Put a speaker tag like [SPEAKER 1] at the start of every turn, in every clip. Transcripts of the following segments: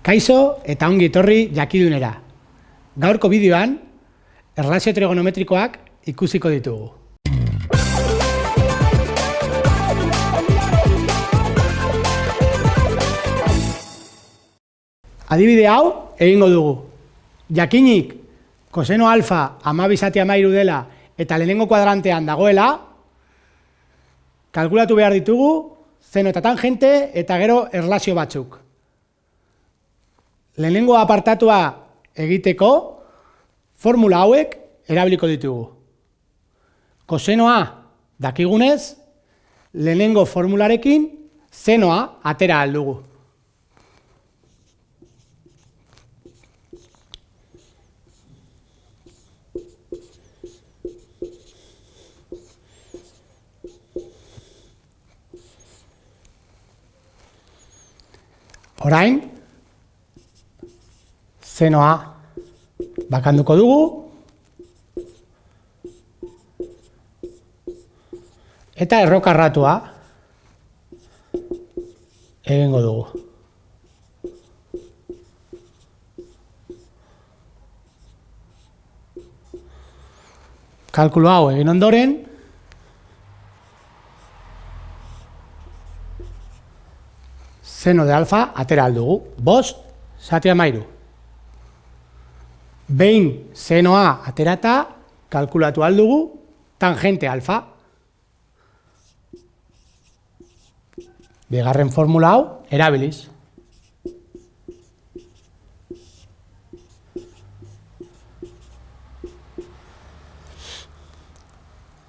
[SPEAKER 1] Kaixo eta ongi etorri jakidunera. Gaurko bideoan, erlazio trigonometrikoak ikusiko ditugu. Adibide hau egingo dugu. Jakinik koseno alfa 12/13 dela eta lehenengo kuadrantean dagoela, kalkulatu behar ditugu zeno eta tangente eta gero erlazio batzuk. Lehenengo apartatua egiteko formula hauek erabiliko ditugu. Kosenoa dakigunez, lehenengo formularekin zenoa atera ahal dugu. Orain, zenoa bakanduko dugu eta errokarratua egingo dugu. Kalkulu hau egin ondoren, zeno de alfa atera aldugu, 5/13. Behin zenoa aterata, kalkulatu aldugu tangente alfa. Bigarren formula hau erabiliz.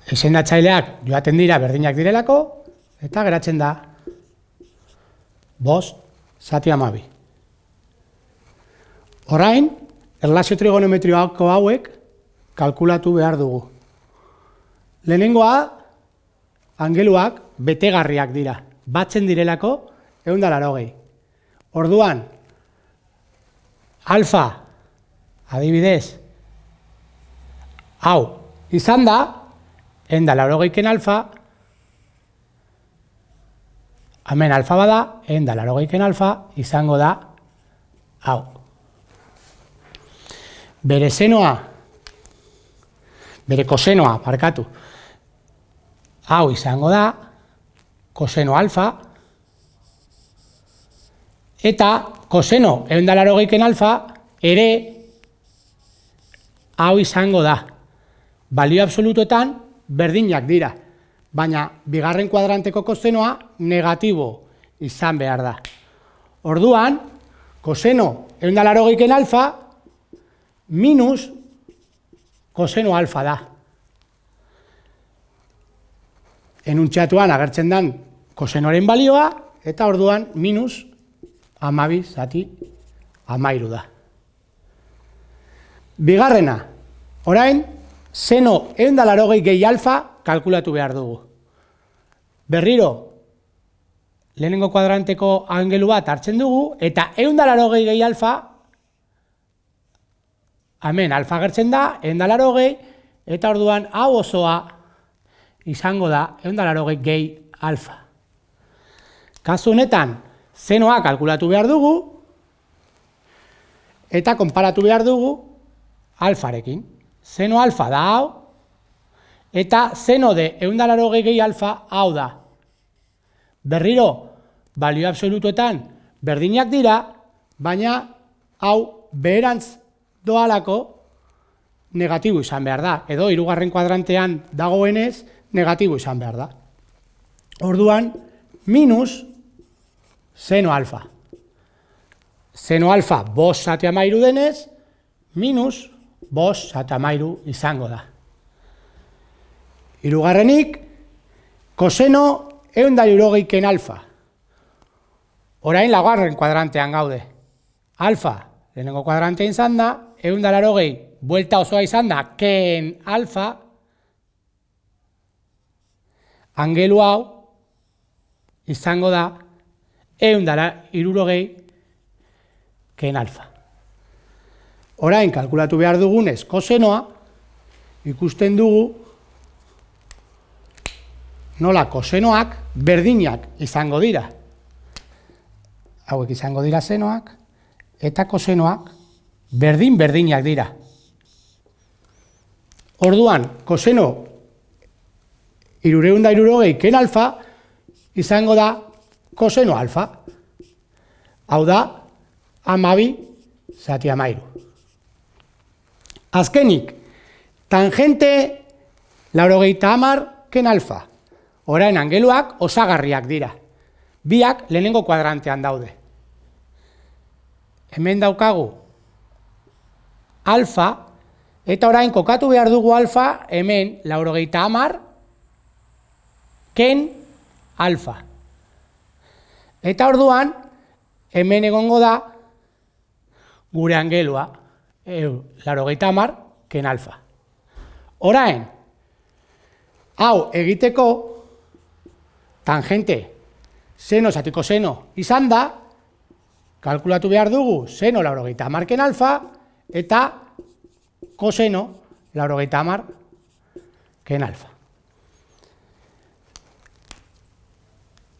[SPEAKER 1] Izendatzaileak joaten dira berdinak direlako eta geratzen da 5/12. Orain, erlazio trigonometriko hauek kalkulatu behar dugu. Lehenengoa, angeluak betegarriak dira, batzen direlako 180. Orduan, alfa, adibidez, hau izan da, 180 alfa, hemen alfa bada, 180 alfa, izango da hau. Bere zenoa, bere kosenoa, parkatu, hau izango da, koseno alfa, eta koseno 180 alfa, ere hau izango da. Balio absolutuetan berdinak dira. Baina, bigarren kuadranteko kosenoa negatibo izan behar da. Orduan, koseno 180 alfa minus koseno alfa da. Enuntziatuan agertzen den kosenoren balioa, eta orduan minus 12/13 da. Bigarrena, orain, zeno 180 gehi alfa kalkulatu behar dugu. Berriro, lehenengo kuadranteko angelu bat hartzen dugu, eta 180 gehi alfa, hemen alfa gertzen da, 180, eta orduan hau osoa izango da 180 gehi alfa. Kasu honetan, zenoa kalkulatu behar dugu, eta konparatu behar dugu alfarekin. Zeno alfa da hau, eta zeno de 180 gehi alfa hau da. Berriro, balio absolutuetan berdinak dira, baina hau beherantz doalako negatibo izan behar da. Edo, hirugarren kuadrantean dagoenez, negatibo izan behar da. Orduan, minus zeno alfa. Zeno alfa 5/13 denez, minus 5/13 izango da. Hirugarrenik, koseno 180 alfa. Orain laugarren kuadrantean gaude. Alfa, lehenengo kuadrantean izan da, 180 buelta osoa izan da, ken alfa, angelu hau izango da 160 ken alfa. Orain, kalkulatu behar dugunez kosenoa, ikusten dugu nola kosenoak berdinak izango dira. Hauek izango dira zenoak, eta kosenoak berdin-berdinak dira. Orduan, koseno 360 ken alfa izango da koseno alfa. Hau da, 12/13. Azkenik, tangente 90 ken alfa. Orain angeluak osagarriak dira. Biak lehenengo kuadrantean daude. Hemen daukagu alfa, eta orain kokatu behar dugu alfa hemen 90 ken alfa. Eta orduan, hemen egongo da gure angelua, 90 ken alfa. Orain, hau egiteko tangente seno zati koseno izan da, kalkulatu behar dugu seno 90 ken alfa eta koseno 90 ken alfa.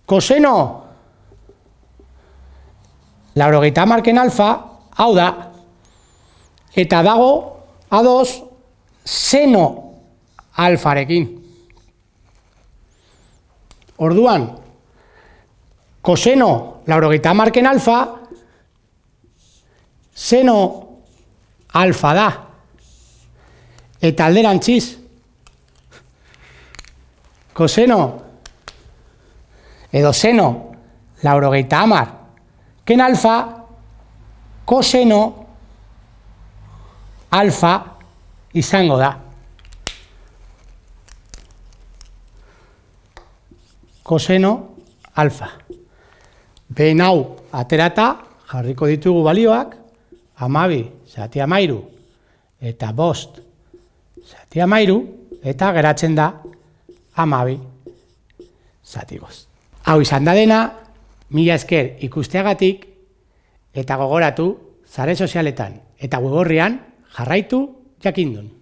[SPEAKER 1] Koseno 90 ken alfa, hau da, eta dago ados seno alfarekin. Orduan, koseno 90 ken alfa, seno alfa da. Eta alderantziz, koseno edo seno 90 ken alfa, koseno alfa izango da. Koseno alfa. Behin hau aterata, jarriko ditugu balioak, 12/13 eta 5/13, eta geratzen da 12/5. Hau izan da dena, mila esker ikusteagatik, eta gogoratu, sare sozialetan eta web orrian jarraitu jakindun.